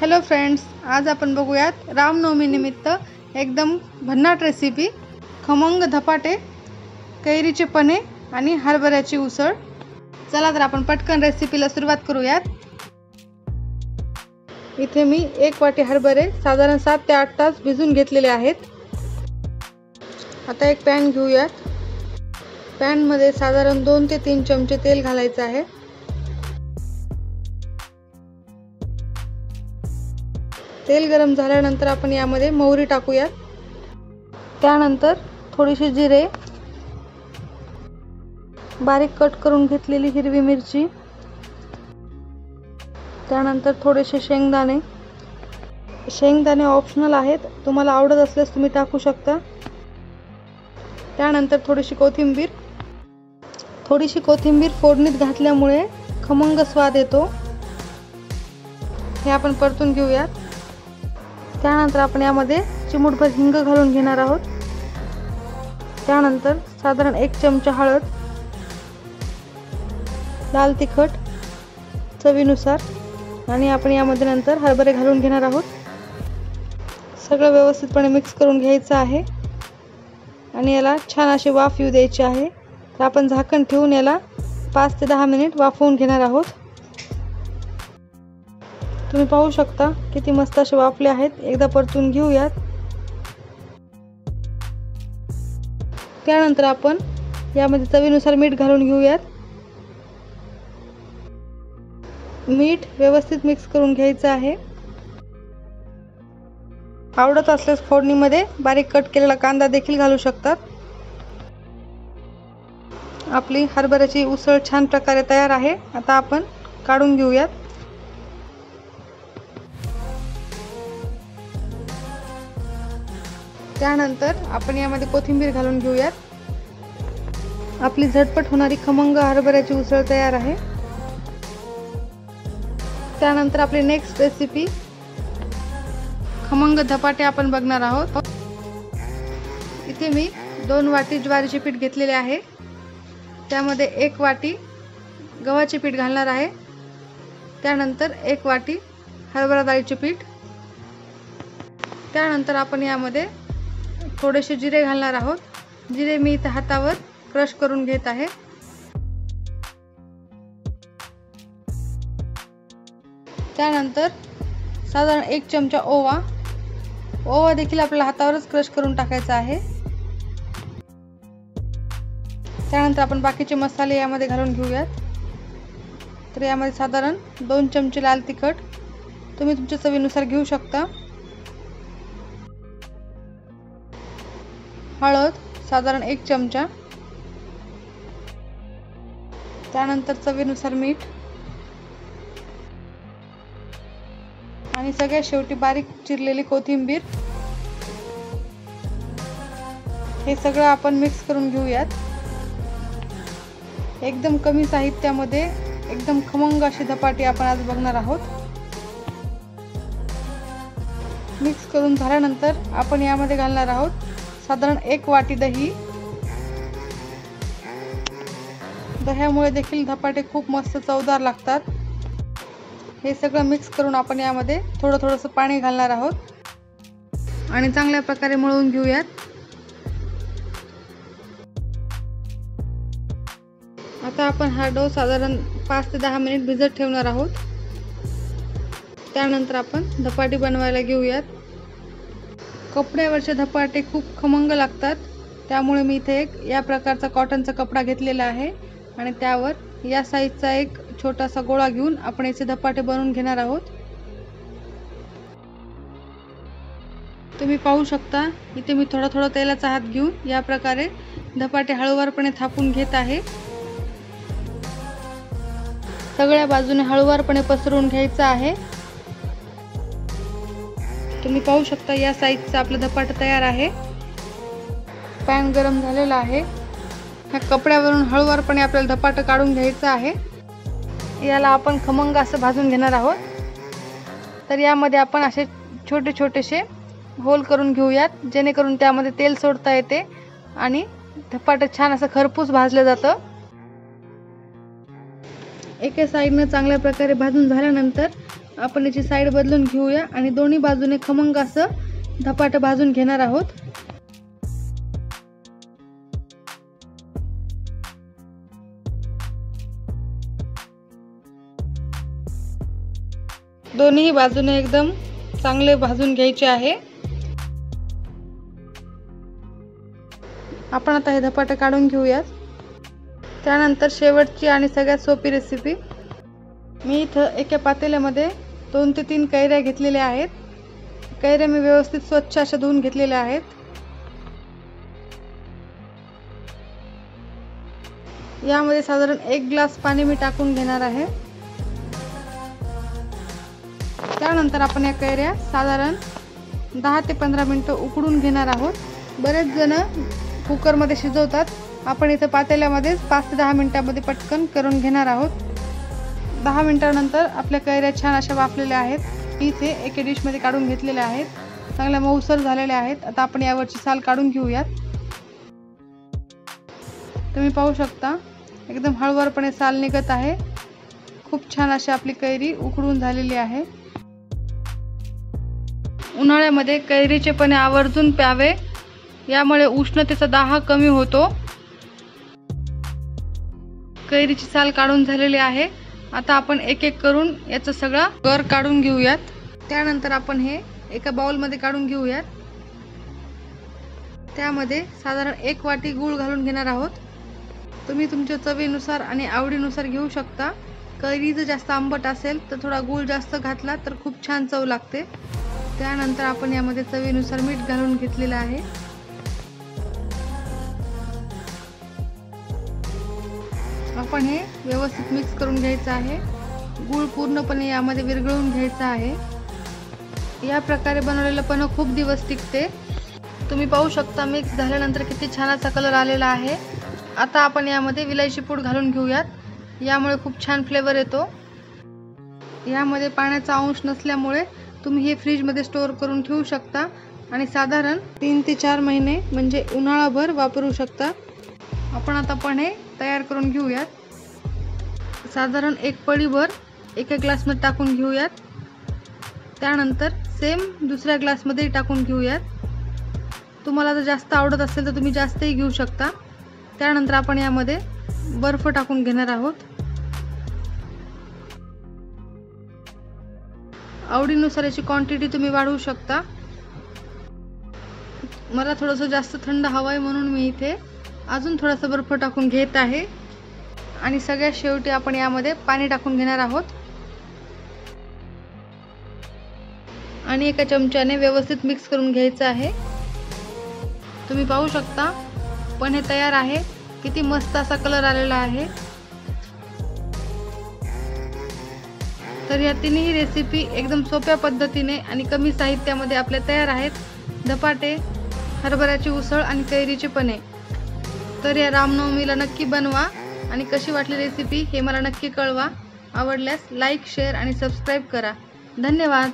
Hello friends, आज आपण बघूयात रामनवमी निमित्त एकदम भन्नाट रेसिपी खमंग धपाटे, कैरीचे पन्हे आणि हरभऱ्याची उसळ। चला तर आपण पटकन रेसिपीला सुरुवात करूयात। इथे मी 1 वाटी हरभरे साधारण 7 ते 8 तास भिजून घेतलेले आहेत। आता एक पॅन घेऊयात। पॅन मध्ये साधारण 2 ते 3 चमचे तेल घालायचे आहे। तेल गरम झाल्यानंतर आपण यामध्ये मोहरी टाकूयात। त्यानंतर थोडीशी जिरे, बारीक कट करून घेतलेली हिरवी मिरची, त्यानंतर थोडेसे शेंगदाणे। शेंगदाणे ऑप्शनल आहेत, तुम्हाला आवडत असल्यास तुम्ही टाकू शकता। त्यानंतर थोडीशी कोथिंबीर फोडणीत घातल्यामुळे खमंग स्वाद येतो। हे आपण परतून घेऊयात। त्यानंतर आपण यामध्ये चिमूटभर हिंग घालून घेणार आहोत। त्यानंतर साधारण 1 चमचा हळद, लाल तिखट चवीनुसार आणि आपण यामध्ये नंतर हरभरे घालून घेणार आहोत। सगळं व्यवस्थितपणे मिक्स करून घ्यायचं आहे आणि याला छान अशी वाफ येऊ द्यायची आहे। तर आपण झाकण ठेवून याला 5 ते 10 मिनिट वाफवून घेणार आहोत। तुम्ही पाहू शकता किती मस्त असे वाफले आहेत। एकदा परतून घेऊयात। त्यानंतर आपण यामध्ये चवीनुसार मीठ घालून घेऊयात। मीठ व्यवस्थित मिक्स करून घ्यायचं आहे। आवडत असल्यास फोडणीमध्ये बारीक कट केलेला कांदा देखील घालू शकतात। आपली हरभऱ्याची उसळ छान प्रकारे तयार आहे। आता आपण काढून घेऊयात। त्यानंतर आपण यामध्ये कोथिंबीर घालून घेऊयात। आपली झटपट होणारी खमंग हरभऱ्याची उसळ तयार आहे। त्यानंतर आपली नेक्स्ट रेसिपी खमंग धपाटे आपण बघणार आहोत। इथे मी 2 वाटी ज्वारीचे पीठ घेतलेले आहे। त्यामध्ये 1 वाटी गव्हाचे पीठ घालणार आहे। त्यानंतर 1 वाटी हरभरा डाळीचे पीठ। त्यानंतर आपण यामध्ये थोडेसे जिरे घालणार आहोत। जिरे मी इथे हातावर क्रश करून घेत आहे। त्यानंतर साधारण 1 चमचा ओवा देखील आपल्या हातावरच क्रश करून टाकायचा आहे। त्यानंतर आपण बाकीचे मसाले यामध्ये घालून घेऊयात। तर यामध्ये साधारण 2 चमचे लाल तिखट, तुम्ही तुमच्या चवीनुसार घेऊ शकता। हळद साधारण 1 चमचा, त्यानंतर चवीनुसार मीठ आणि सगळ्यात शेवटी बारीक चिरलेली कोथिंबीर। हे सगळं आपण मिक्स करून घेऊयात। एकदम कमी साहित्यामध्ये एकदम खमंग अशी धपाटी आपण आज बघणार आहोत। मिक्स करून झाल्यानंतर आपण यामध्ये घालणार आहोत साधारण 1 वाटी दही। दह्यामुळे देखील धपाटे खूप मस्त चवदार लागतात। हे सगळं मिक्स करून आपण यामध्ये थोडंसं पाणी घालणार आहोत आणि चांगल्या प्रकारे मळून घेऊयात। आता आपण हा डो साधारण 5 ते 10 मिनिट भिजत ठेवणार आहोत। त्यानंतर आपण धपाटे बनवायला घेऊयात। कपड्यावरचे धपाटे खूप खमंग लागतात, त्यामुळे मी इथे एक या प्रकारचा कॉटनचा कपडा घेतलेला आहे आणि त्यावर या साईजचा एक छोटासा गोळा घेऊन आपण याचे धपाटे बनवून घेणार आहोत। तुम्ही पाहू शकता इथे मी थोडा तेलाचा हात घेऊन या प्रकारे धपाटे हळूवारपणे थापून घेत आहे। सगळ्या बाजूने हळूवारपणे पसरवून घ्यायचं आहे। तुम्ही पाहू शकता या साईजचा आपला धपाटा तयार आहे। पॅन गरम झालेला आहे। ह्या कपड्यावरून हळूवारपणे आपल्याला धपाटा काढून घ्यायचं आहे। याला आपण खमंग असं भाजून घेणार आहोत। तर यामध्ये आपण असे छोटेसे होल करून घेऊयात, जेणेकरून त्यामध्ये तेल सोडता येते आणि धपाटा छान असं खरपूस भाजलं जातं। एका साईडने चांगल्या प्रकारे भाजून झाल्यानंतर आपण याची साईड बदलून घेऊया आणि दोन्ही बाजूने खमंग असं धपाटे भाजून घेणार आहोत। दोन्ही बाजूने एकदम चांगले भाजून घ्यायचे आहे। आपण आता हे धपाटे काढून घेऊयात। त्यानंतर शेवटची आणि सगळ्यात सोपी रेसिपी, मी इथं एका पातेल्यामध्ये 2 ते 3 कैऱ्या घेतलेल्या आहेत। कैऱ्या मी व्यवस्थित स्वच्छ अशा धुवून घेतलेल्या आहेत। यामध्ये साधारण 1 ग्लास पाणी मी टाकून घेणार आहे। त्यानंतर आपण या कैऱ्या साधारण 10 ते 15 मिनिटं उकडून घेणार आहोत। बरेच जण कुकरमध्ये शिजवतात, आपण इथे पातेल्यामध्ये 5 ते 10 मिनिटांमध्ये पटकन करून घेणार आहोत। 10 मिनिटांनंतर आपल्या कैऱ्या छान अशा वाफलेल्या आहेत। इथे एका डिशमध्ये काढून घेतलेल्या आहेत, चांगल्या मऊसर झालेल्या आहेत। आता आपण यावरची साल काढून घेऊयात। तुम्ही पाहू शकता एकदम हळूवारपणे साल निघत आहे। खूप छान अशी आपली कैरी उकडून झालेली आहे। उन्हाळ्यामध्ये कैरीचे पन्हे आवर्जून प्यावे, यामुळे उष्णतेचा दाह कमी होतो। कैरीची साल काढून झालेली आहे। आता आपण एक एक करून याचा सगळा गर काढून घेऊयात। त्यानंतर आपण हे एका बाउलमध्ये काढून घेऊयात। त्यामध्ये साधारण 1 वाटी गूळ घालून घेणार आहोत। तुम्ही तुमच्या चवीनुसार आणि आवडीनुसार घेऊ शकता। कैरी जर जास्त आंबट असेल तर थोडा गूळ जास्त घातला तर खूप छान चव लागते। त्यानंतर आपण यामध्ये चवीनुसार मीठ घालून घेतलेलं आहे। आपण हे व्यवस्थित मिक्स करून घ्यायचं आहे। गूळ पूर्णपणे यामध्ये विरघळून घ्यायचा आहे। या प्रकारे बनवलेलं पण खूप दिवस टिकते। तुम्ही पाहू शकता मिक्स झाल्यानंतर किती छान असा कलर आलेला आहे। आता आपण यामध्ये विलायची पूड घालून घेऊयात, यामुळे खूप छान फ्लेवर येतो। यामध्ये पाण्याचा अंश नसल्यामुळे तुम्ही हे फ्रीजमध्ये स्टोअर करून ठेवू शकता आणि साधारण 3 ते 4 महिने म्हणजे उन्हाळाभर वापरू शकता। आपण आता पण हे तयार करून घेऊयात। साधारण 1 पळीभर एका ग्लासमध्ये टाकून घेऊयात। त्यानंतर सेम दुसऱ्या ग्लासमध्ये टाकून घेऊयात। तुम्हाला जर जास्त आवडत असेल तर तुम्ही जास्तही घेऊ शकता। त्यानंतर आपण यामध्ये बर्फ टाकून घेणार आहोत। आवडीनुसार याची क्वांटिटी तुम्ही वाढवू शकता। मला थोडंसं जास्त थंड हवं आहे म्हणून मी इथे अजून थोडासा बर्फ टाकून घेत आहे आणि सगळ्यात शेवटी आपण यामध्ये पाणी टाकून घेणार आहोत आणि एका चमच्याने व्यवस्थित मिक्स करून घ्यायचं आहे। तुम्ही पाहू शकता पण हे तयार आहे। किती मस्त असा कलर आलेला आहे। तर या तिन्ही रेसिपी एकदम सोप्या पद्धतीने आणि कमी साहित्यामध्ये आपल्या तयार आहेत। धपाटे, हरभऱ्याची उसळ आणि कैरीचे पन्हे। तर या रामनवमीला नक्की बनवा आणि कशी वाटली रेसिपी हे मला नक्की कळवा। आवडल्यास लाईक, शेअर आणि सबस्क्राईब करा। धन्यवाद।